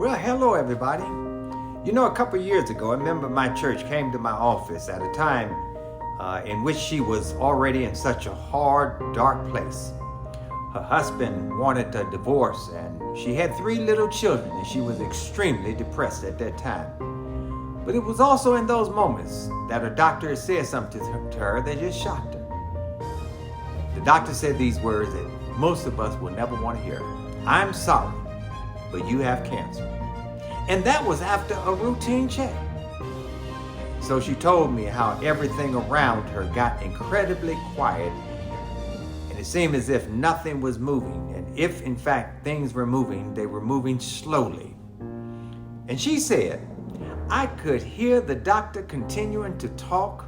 Well, hello everybody. You know, a couple years ago, a member of my church came to my office at a time in which she was already in such a hard, dark place. Her husband wanted a divorce and she had 3 little children and she was extremely depressed at that time. But it was also in those moments that her doctor said something to her that just shocked her. The doctor said these words that most of us will never want to hear. "I'm sorry, but you have cancer." And that was after a routine check. So she told me how everything around her got incredibly quiet, and it seemed as if nothing was moving. And if in fact things were moving, they were moving slowly. And she said, "I could hear the doctor continuing to talk,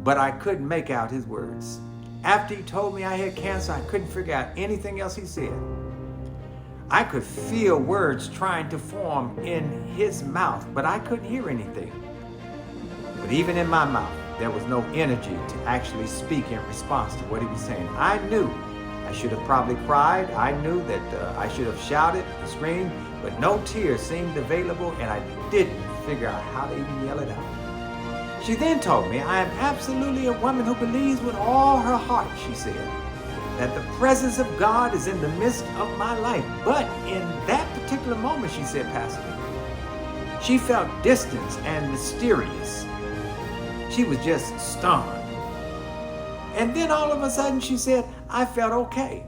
but I couldn't make out his words. After he told me I had cancer, I couldn't figure out anything else he said. I could feel words trying to form in his mouth, but I couldn't hear anything. But even in my mouth, there was no energy to actually speak in response to what he was saying. I knew I should have probably cried. I knew that I should have shouted and screamed, but no tears seemed available, and I didn't figure out how to even yell it out." She then told me, "I am absolutely a woman who believes with all her heart," she said, "that the presence of God is in the midst of my life." But in that particular moment, she said, "Pastor, she felt distant and mysterious. She was just stunned. And then all of a sudden, she said, I felt okay."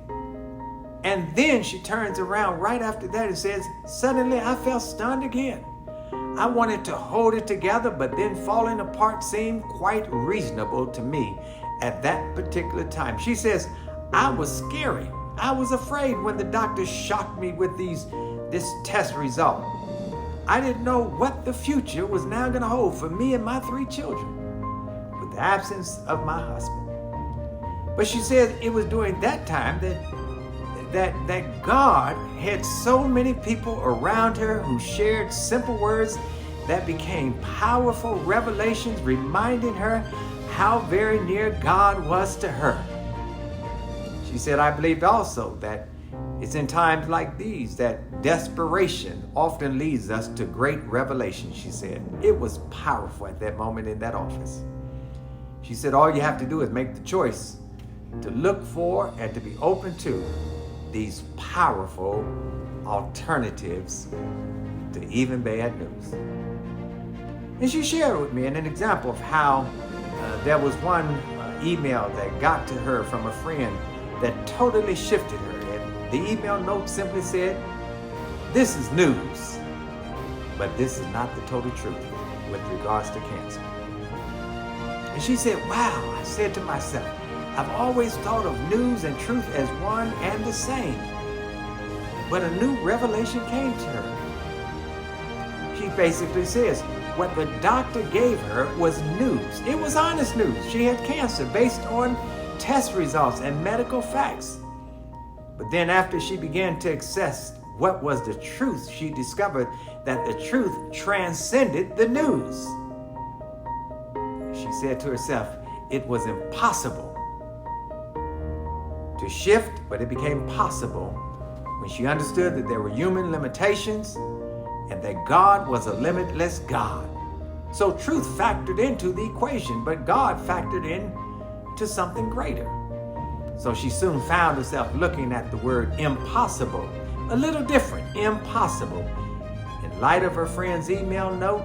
And then she turns around right after that and says, "Suddenly I felt stunned again. I wanted to hold it together, but then falling apart seemed quite reasonable to me at that particular time." She says, "I was scary. I was afraid when the doctor shocked me with this test result. I didn't know what the future was now going to hold for me and my 3 children, with the absence of my husband." But she said it was during that time that God had so many people around her who shared simple words that became powerful revelations, reminding her how very near God was to her. She said, "I believed also that it's in times like these that desperation often leads us to great revelation." She said it was powerful at that moment in that office. She said all you have to do is make the choice to look for and to be open to these powerful alternatives to even bad news. And she shared with me an example of how there was one email that got to her from a friend that totally shifted her. And the email note simply said, "This is news, but this is not the total truth with regards to cancer." And she said, "Wow," I said to myself, "I've always thought of news and truth as one and the same." But a new revelation came to her. She basically says what the doctor gave her was news. It was honest news. She had cancer based on test results and medical facts. But then after she began to access what was the truth, she discovered that the truth transcended the news. She said to herself, it was impossible to shift, but it became possible when she understood that there were human limitations and that God was a limitless God. So truth factored into the equation, but God factored in to something greater. So she soon found herself looking at the word impossible a little different. Impossible. In light of her friend's email note,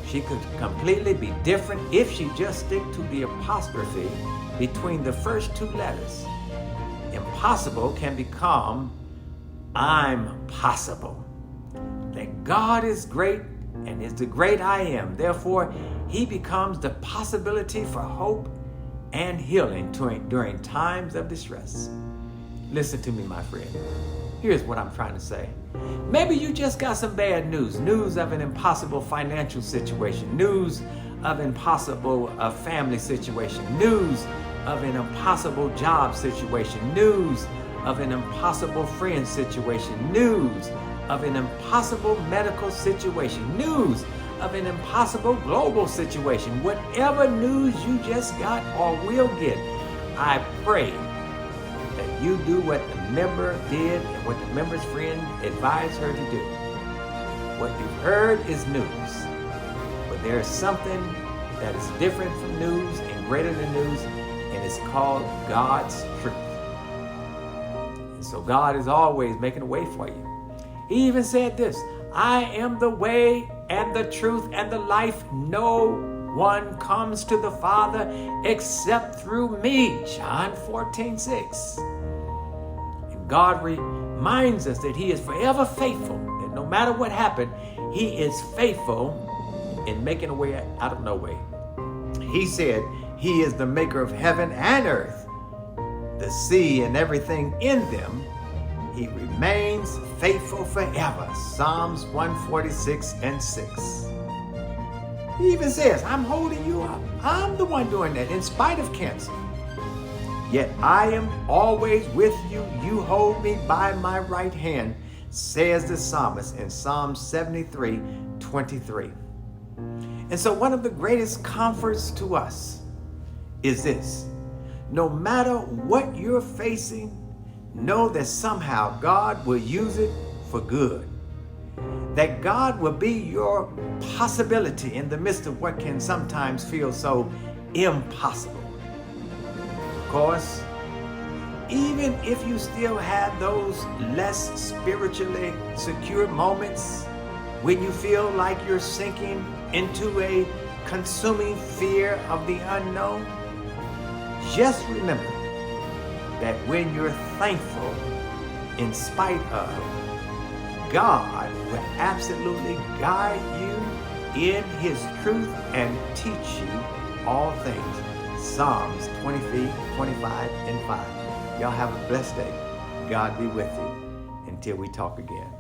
she could completely be different if she just stick to the apostrophe between the first 2 letters. Impossible can become I'm possible. That God is great and is the great I am. Therefore, he becomes the possibility for hope and healing during times of distress. Listen to me, my friend. Here's what I'm trying to say. Maybe you just got some bad news. News of an impossible financial situation. News of impossible family situation. News of an impossible job situation. News of an impossible friend situation. News of an impossible medical situation. News of an impossible global situation. Whatever news you just got or will get, I pray that you do what the member did and what the member's friend advised her to do. What you've heard is news, but there is something that is different from news and greater than news, and it's called God's truth. And so God is always making a way for you. He even said this, I am the way and the truth and the life. No one comes to the Father except through me. John 14:6. And God reminds us that he is forever faithful, that no matter what happened, he is faithful in making a way out of no way. He said he is the maker of heaven and earth, the sea and everything in them. He remains faithful forever. Psalms 146:6. He even says, I'm holding you up. I'm the one doing that in spite of cancer. Yet I am always with you. You hold me by my right hand, says the psalmist in Psalm 73:23. And so one of the greatest comforts to us is this. No matter what you're facing, know that somehow God will use it for good. That God will be your possibility in the midst of what can sometimes feel so impossible. Of course, even if you still have those less spiritually secure moments when you feel like you're sinking into a consuming fear of the unknown, just remember that when you're thankful in spite of, God will absolutely guide you in his truth and teach you all things. Psalms 25:5. Y'all have a blessed day. God be with you until we talk again.